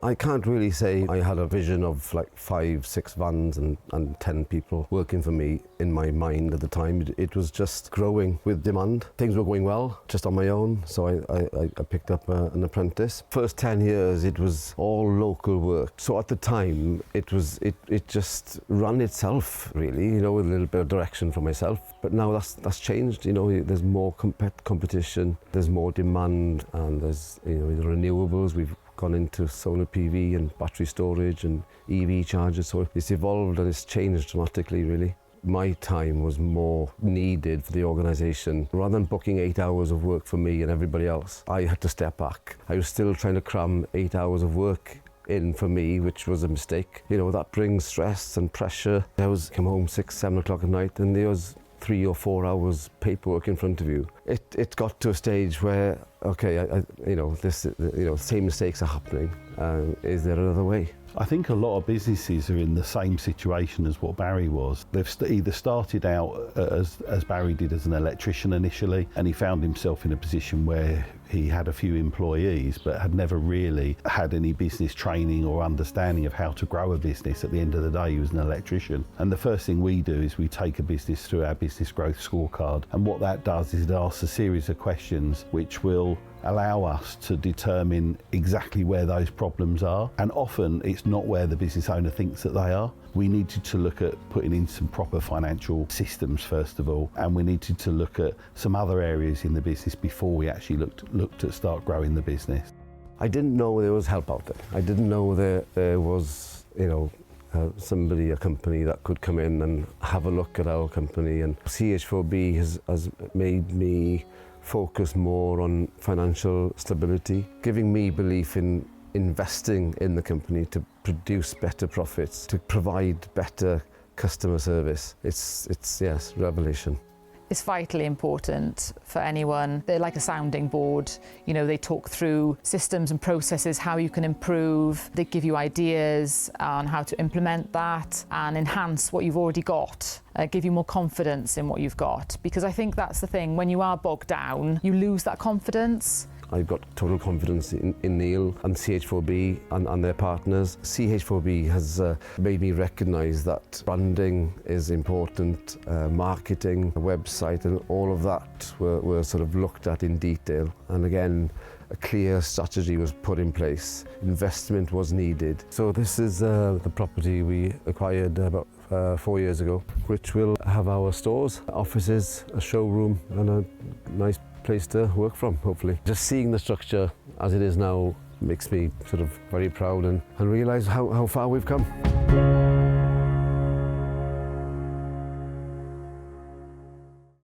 I can't really say I had a vision of like 5-6 vans and 10 people working for me in my mind at the time. It was just growing with demand. Things were going well just on my own, so I picked up an apprentice. First 10 years it was all local work. So at the time it just ran itself really, with a little bit of direction for myself. But now that's changed, there's more competition, there's more demand, and there's the renewables. We've gone into solar PV and battery storage and EV chargers, so it's evolved and it's changed dramatically really. My time was more needed for the organisation. Rather than booking 8 hours of work for me and everybody else, I had to step back. I was still trying to cram 8 hours of work in for me, which was a mistake. That brings stress and pressure. I come home 6-7 o'clock at night and there was 3 or 4 hours paperwork in front of you. It got to a stage where, okay, same mistakes are happening. Is there another way? I think a lot of businesses are in the same situation as what Barry was. They've either started out as Barry did as an electrician initially, and he found himself in a position where he had a few employees but had never really had any business training or understanding of how to grow a business. At the end of the day, he was an electrician. And the first thing we do is we take a business through our Business Growth Scorecard, and what that does is it asks a series of questions which will allow us to determine exactly where those problems are, and often it's not where the business owner thinks that they are. We needed to look at putting in some proper financial systems first of all, and we needed to look at some other areas in the business before we actually looked at start growing the business. I didn't know there was help out there. I didn't know there was a company that could come in and have a look at our company, and CH4B has made me focus more on financial stability, giving me belief in investing in the company to produce better profits, to provide better customer service. It's revelation. It's vitally important for anyone. They're like a sounding board. They talk through systems and processes, how you can improve. They give you ideas on how to implement that and enhance what you've already got. Give you more confidence in what you've got. Because I think that's the thing, when you are bogged down, you lose that confidence. I've got total confidence in Neil and CH4B and their partners. CH4B has made me recognise that branding is important, marketing, a website, and all of that were sort of looked at in detail. And again, a clear strategy was put in place. Investment was needed. So this is the property we acquired about 4 years ago, which will have our stores, offices, a showroom, and a nice place to work from, hopefully. Just seeing the structure as it is now makes me sort of very proud and realise how far we've come.